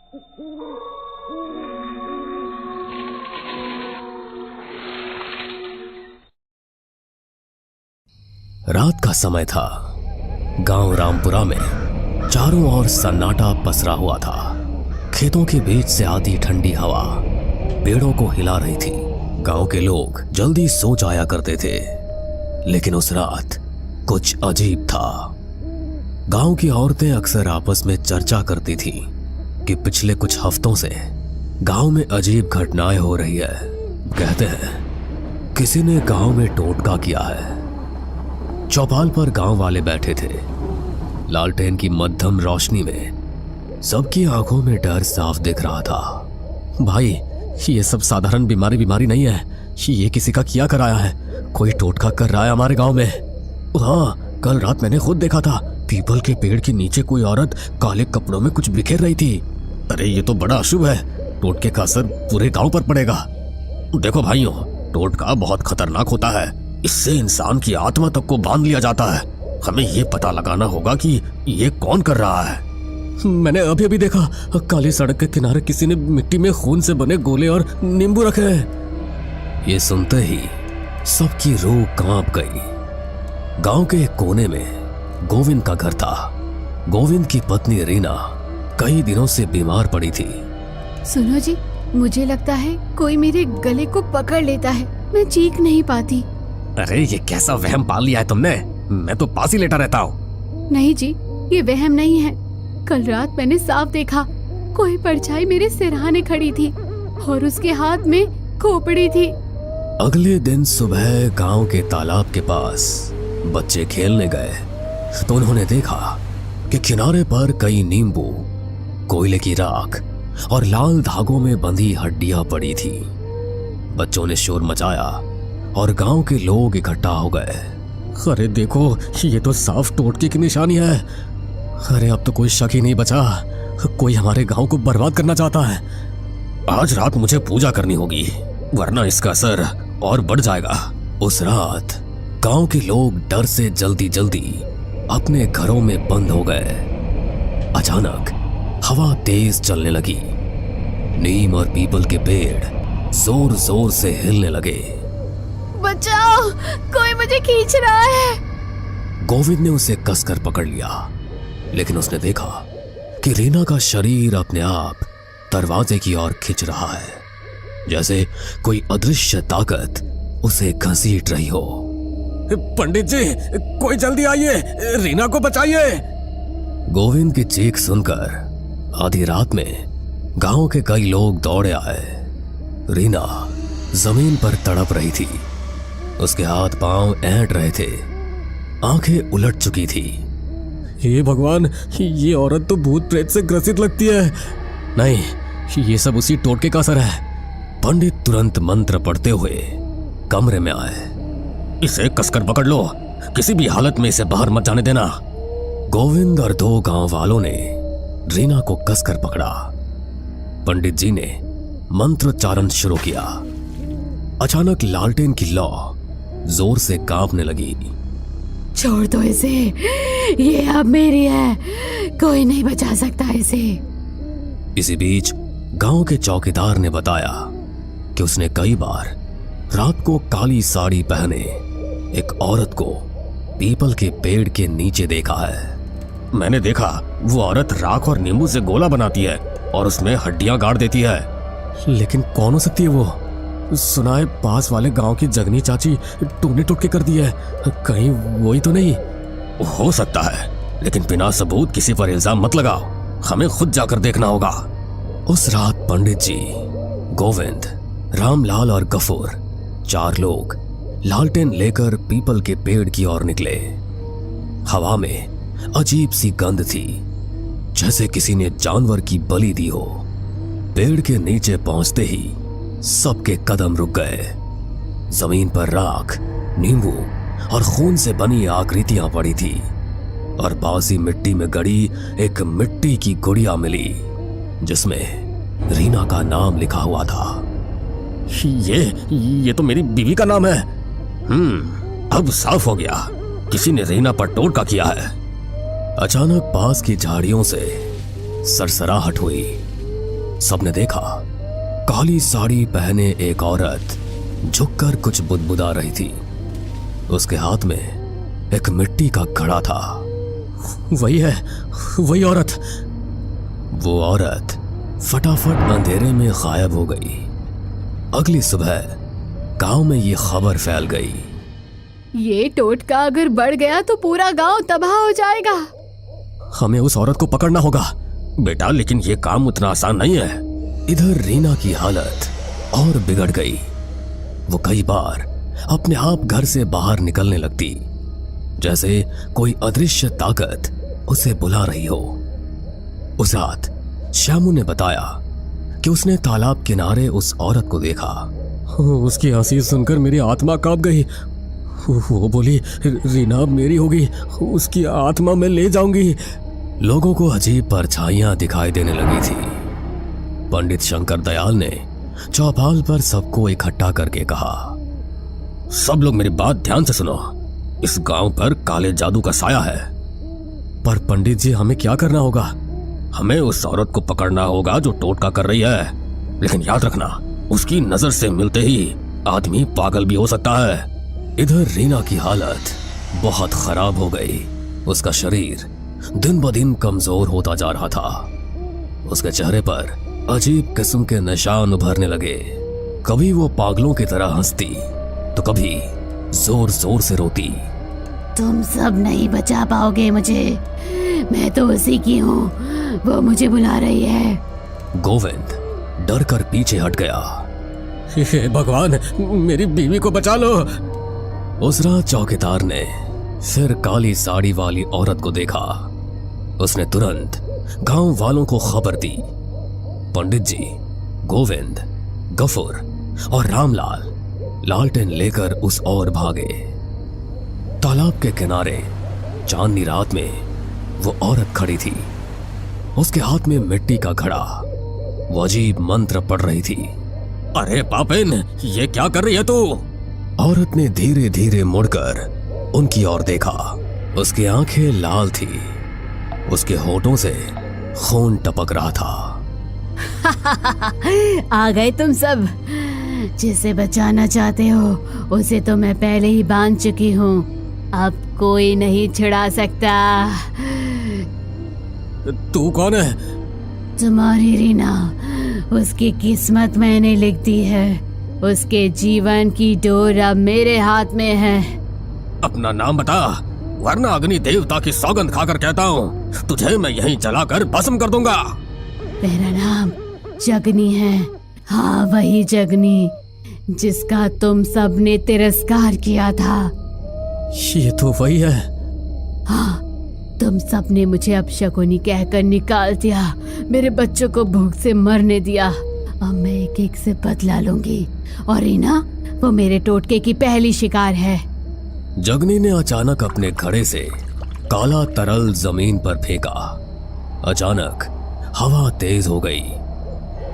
रात का समय था। गांव रामपुरा में चारों ओर सन्नाटा पसरा हुआ था। खेतों के बीच से आती ठंडी हवा पेड़ों को हिला रही थी। गांव के लोग जल्दी सो जाया करते थे, लेकिन उस रात कुछ अजीब था। गांव की औरतें अक्सर आपस में चर्चा करती थीं कि पिछले कुछ हफ्तों से गांव में अजीब घटनाएं हो रही है। कहते हैं किसी ने गांव में टोटका किया है। चौपाल पर गांव वाले बैठे थे। लालटेन की मध्यम रोशनी में सबकी आंखों में डर साफ दिख रहा था। भाई, ये सब साधारण बीमारी नहीं है। ये किसी का किया कराया है। कोई टोटका कर रहा है हमारे गांव में। हाँ, कल रात मैंने खुद देखा था। पीपल के पेड़ के नीचे कोई औरत काले कपड़ों में कुछ बिखेर रही थी। अरे ये तो बड़ा अशुभ है। टोटके का असर पूरे गांव पर पड़ेगा। देखो भाइयों, टोटका बहुत खतरनाक होता है। इससे इंसान की आत्मा तक को बांध लिया जाता है। हमें ये पता लगाना होगा कि ये कौन कर रहा है। मैंने अभी देखा, काली सड़क के किनारे किसी ने मिट्टी में खून से बने गोले और नींबू रखे हैं। ये सुनते ही सबकी रूह कांप गई। गांव के एक कोने में गोविंद का घर था। गोविंद की पत्नी रीना कई दिनों से बीमार पड़ी थी। सुनो जी, मुझे लगता है कोई मेरे गले को पकड़ लेता है। मैं चीख नहीं पाती। अरे ये कैसा वहम पाल लिया है तुमने? मैं तो पास ही लेटा रहता हूँ। नहीं जी, ये वहम नहीं है। कल रात मैंने साफ देखा, कोई परछाई मेरे सिरहाने खड़ी थी और उसके हाथ में खोपड़ी थी। अगले दिन सुबह गांव के तालाब के पास बच्चे खेलने गए तो उन्होंने देखा कि किनारे पर कई नींबू, कोयले की राख और लाल धागों में बंधी हड्डियां पड़ी थी। बच्चों ने शोर मचाया और गांव के लोग इकट्ठा हो गए। अरे देखो, ये तो साफ टोटके की निशानी है। अरे अब तो कोई शक ही नहीं बचा। कोई हमारे गांव को बर्बाद करना चाहता है। आज रात मुझे पूजा करनी होगी, वरना इसका असर और बढ़ जाएगा। उस रात गांव के लोग डर से जल्दी जल्दी अपने घरों में बंद हो गए। अचानक हवा तेज चलने लगी। नीम और पीपल के पेड़ जोर जोर से हिलने लगे। बचाओ, कोई मुझे खींच रहा है। गोविंद ने उसे कसकर पकड़ लिया, लेकिन उसने देखा कि रीना का शरीर अपने आप दरवाजे की ओर खिंच रहा है, जैसे कोई अदृश्य ताकत उसे घसीट रही हो। पंडित जी, कोई जल्दी आइए, रीना को बचाइए। गोविंद की चीख सुनकर आधी रात में गांव के कई लोग दौड़े आए। रीना जमीन पर तड़प रही थी। उसके हाथ पांव ऐंठ रहे थे, आंखें उलट चुकी थी। हे भगवान, ये औरत तो भूत प्रेत से ग्रसित लगती है। नहीं, ये सब उसी टोटके का असर है। पंडित तुरंत मंत्र पढ़ते हुए कमरे में आए। इसे कसकर पकड़ लो, किसी भी हालत में इसे बाहर मत जाने देना। गोविंद और दो गांव वालों ने रीना को कसकर पकड़ा। पंडित जी ने मंत्रोच्चारण शुरू किया। अचानक लालटेन की लौ जोर से कांपने लगी। छोड़ दो इसे, ये अब मेरी है, कोई नहीं बचा सकता इसे। इसी बीच गांव के चौकीदार ने बताया कि उसने कई बार रात को काली साड़ी पहने एक औरत को पीपल के पेड़ के नीचे देखा है। मैंने देखा, वो औरत राख और नींबू से गोला बनाती है और उसमें हड्डियां गाड़ देती है। लेकिन कौन हो सकती है वो? सुना है पास वाले गांव की जगनी चाची टूने टुटके कर दी है। कहीं वही तो नहीं? हो सकता है, लेकिन बिना सबूत किसी पर इल्जाम मत लगाओ। हमें खुद जाकर देखना होगा। उस रात पंडित जी, गोविंद, रामलाल और गफूर, चार लोग लालटेन लेकर पीपल के पेड़ की ओर निकले। हवा में अजीब सी गंध थी, जैसे किसी ने जानवर की बलि दी हो। पेड़ के नीचे पहुंचते ही सबके कदम रुक गए। जमीन पर राख, नींबू और खून से बनी आकृतियां पड़ी थी और बासी मिट्टी में गड़ी एक मिट्टी की गुड़िया मिली, जिसमें रीना का नाम लिखा हुआ था। ये तो मेरी बीवी का नाम है। अब साफ हो गया, किसी ने रीना पर टोटका किया है। अचानक पास की झाड़ियों से सरसराहट हुई। सबने देखा काली साड़ी पहने एक औरत झुककर कुछ बुदबुदा रही थी। उसके हाथ में एक मिट्टी का घड़ा था। वही है, वही औरत। वो औरत फटाफट अंधेरे में गायब हो गई। अगली सुबह गांव में ये खबर फैल गई। ये टोटका अगर बढ़ गया तो पूरा गांव तबाह हो जाएगा। हमें उस औरत को पकड़ना होगा। बेटा, लेकिन ये काम उतना आसान नहीं है। इधर रीना की हालत और बिगड़ गई। वो कई बार अपने आप घर से बाहर निकलने लगती, जैसे कोई अदृश्य ताकत उसे बुला रही हो। उस रात श्यामू ने बताया कि उसने तालाब किनारे उस औरत को देखा। उसकी हंसी सुनकर मेरी आत्मा कांप गई। वो बोली, रीना अब मेरी होगी, उसकी आत्मा मैं ले जाऊंगी। लोगों को अजीब परछाइयां दिखाई देने लगी थी। पंडित शंकर दयाल ने चौपाल पर सबको इकट्ठा करके कहा, सब लोग मेरी बात ध्यान से सुनो। इस गांव पर काले जादू का साया है। पर पंडित जी, हमें क्या करना होगा? हमें उस औरत को पकड़ना होगा जो टोटका कर रही है। लेकिन याद रखना, उसकी नजर से मिलते ही आदमी पागल भी हो सकता है। इधर रीना की हालत बहुत खराब हो गई। उसका शरीर दिन ब दिन कमजोर होता जा रहा था। उसके चेहरे पर अजीब किस्म के निशान उभरने लगे। कभी वो पागलों की तरह हंसती तो कभी जोर जोर से रोती। तुम सब नहीं बचा पाओगे मुझे, मैं तो उसी की हूँ, वो मुझे बुला रही है। गोविंद डर कर पीछे हट गया। हे भगवान, मेरी बीवी को बचा लो। उस रात चौकीदार ने फिर काली साड़ी वाली औरत को देखा। उसने तुरंत गांव वालों को खबर दी। पंडित जी, गोविंद, गफूर और रामलाल लालटेन लेकर उस ओर भागे। तालाब के किनारे चांदनी रात में वो औरत खड़ी थी। उसके हाथ में मिट्टी का घड़ा। वो अजीब मंत्र पढ़ रही थी। अरे पापिन, ये क्या कर रही है तू? औरत ने धीरे धीरे मुड़कर उनकी ओर देखा। उसकी आंखें लाल थी। उसके होठों से खून टपक रहा था। आ गए तुम सब। जिसे बचाना चाहते हो उसे तो मैं पहले ही बांध चुकी हूँ। अब कोई नहीं छुड़ा सकता। तू कौन है? तुम्हारी रीना, उसकी किस्मत मैंने लिख दी है। उसके जीवन की डोर अब मेरे हाथ में है। अपना नाम बता, वरना अग्नि देवता की सौगंध खाकर कहता हूँ, तुझे मैं यहीं जलाकर भस्म कर दूंगा। मेरा नाम जगनी है। हाँ, वही जगनी जिसका तुम सब ने तिरस्कार किया था। ये तो वही है। हाँ, तुम सब ने मुझे अपशकुनी कहकर निकाल दिया, मेरे बच्चों को भूख से मरने दिया। अब मैं एक एक से बदला लूंगी। और रीना, वो मेरे टोटके की पहली शिकार है। जगनी ने अचानक अपने घड़े से काला तरल जमीन पर फेंका। अचानक हवा तेज हो गई।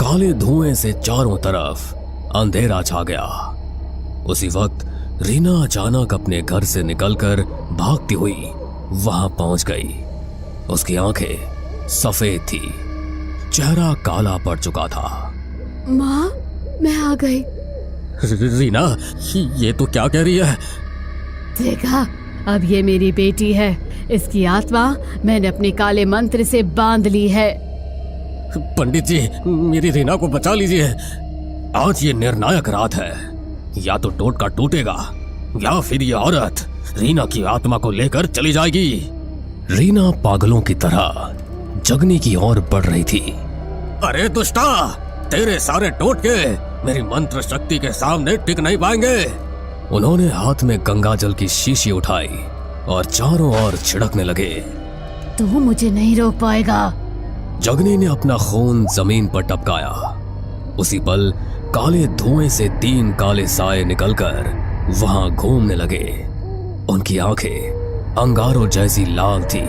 काले धुएं से चारों तरफ अंधेरा छा गया। उसी वक्त रीना अचानक अपने घर से निकलकर भागती हुई वहां पहुंच गई। उसकी आंखें सफेद थी, चेहरा काला पड़ चुका था। माँ, मैं आ गई। रीना, ये तो क्या कह रही है? देखा, अब ये मेरी बेटी है। इसकी आत्मा मैंने अपने काले मंत्र से बांध ली है। पंडित जी, मेरी रीना को बचा लीजिए। आज ये निर्णायक रात है। या तो टोटका टूटेगा या फिर ये औरत रीना की आत्मा को लेकर चली जाएगी। रीना पागलों की तरह जगनी की ओर बढ़ रही थी। अरे दुष्टा, तेरे सारे टोटके मेरी मंत्र शक्ति के सामने टिक नहीं पाएंगे। उन्होंने हाथ में गंगा जल की शीशी उठाई और चारों ओर छिड़कने लगे। तू मुझे नहीं रोक पाएगा। जगनी ने अपना खून जमीन पर टपकाया। उसी पल काले धुएं से 3 काले साए निकलकर वहां घूमने लगे। उनकी आंखें अंगारों जैसी लाल थी।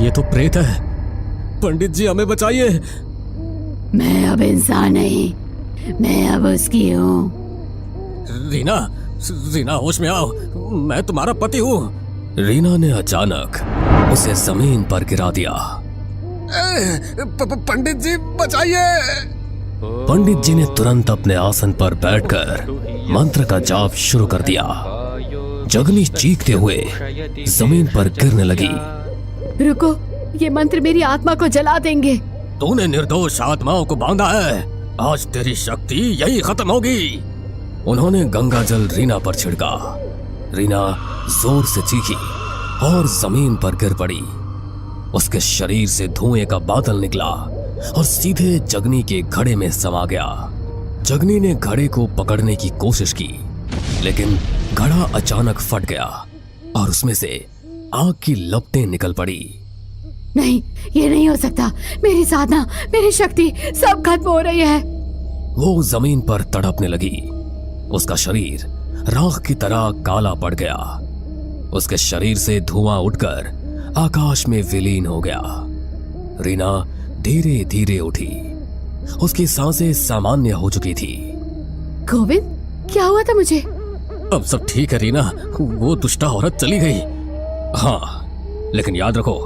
ये तो प्रेत है। पंडित जी, हमें बचाइए। मैं अब इंसान नहीं, मैं अब उसकी हूँ। रीना, रीना, होश में आओ, मैं तुम्हारा पति हूँ। रीना ने अचानक उसे जमीन पर गिरा दिया। पंडित जी बचाइए। पंडित जी ने तुरंत अपने आसन पर बैठकर मंत्र का जाप शुरू कर दिया। जगनी चीखते हुए जमीन पर गिरने लगी। रुको, ये मंत्र मेरी आत्मा को जला देंगे। तूने निर्दोष आत्माओं को बांधा है, आज तेरी शक्ति यही खत्म होगी। उन्होंने गंगा जल रीना पर छिड़का। रीना जोर से चीखी और जमीन पर गिर पड़ी। उसके शरीर से धुएं का बादल निकला और सीधे जगनी के घड़े में समा गया। जगनी ने घड़े को पकड़ने की कोशिश की, लेकिन घड़ा अचानक फट गया और उसमें से आग की लपटें निकल पड़ी। नहीं, ये नहीं हो सकता। मेरी साधना, मेरी शक्ति सब खत्म हो रही है। वो जमीन पर तड़पने लगी। उसका शरीर राख की तरह काला पड़ गया। उसके शरीर से धुआं उठकर आकाश में विलीन हो गया। रीना धीरे धीरे उठी। उसकी सांसें सामान्य हो चुकी थी। गोविंद, क्या हुआ था मुझे? अब सब ठीक है रीना, वो दुष्टा औरत चली गई। हाँ, लेकिन याद रखो,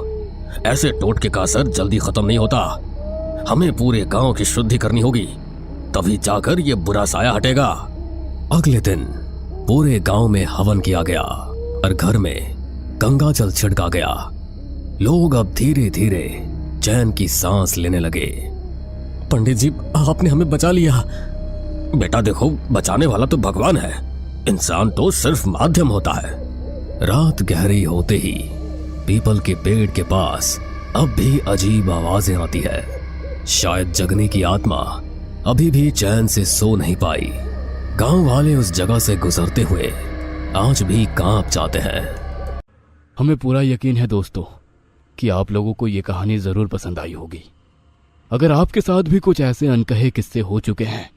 ऐसे टोटके का असर जल्दी खत्म नहीं होता। हमें पूरे गांव की शुद्धि करनी होगी, तभी जाकर ये बुरा साया हटेगा। अगले दिन पूरे गांव में हवन किया गया और घर में गंगा जल छिड़का गया। लोग अब धीरे धीरे चैन की सांस लेने लगे। पंडित जी, आपने हमें बचा लिया। बेटा देखो, बचाने वाला तो भगवान है, इंसान तो सिर्फ माध्यम होता है। रात गहरी होते ही पीपल के पेड़ के पास अब भी अजीब आवाजें आती है। शायद जगनी की आत्मा अभी भी चैन से सो नहीं पाई। गांव वाले उस जगह से गुजरते हुए आज भी कांप जाते हैं। हमें पूरा यकीन है दोस्तों कि आप लोगों को ये कहानी जरूर पसंद आई होगी। अगर आपके साथ भी कुछ ऐसे अनकहे किस्से हो चुके हैं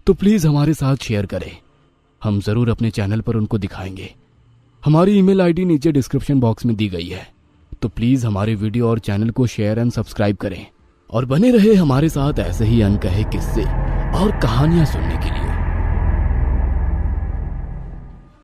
तो प्लीज हमारे साथ शेयर करें। हम जरूर अपने चैनल पर उनको दिखाएंगे। हमारी ईमेल आईडी नीचे डिस्क्रिप्शन बॉक्स में दी गई है, तो प्लीज हमारे वीडियो और चैनल को शेयर एंड सब्सक्राइब करें और बने रहे हमारे साथ ऐसे ही अनकहे किस्से और कहानियां सुनने के लिए।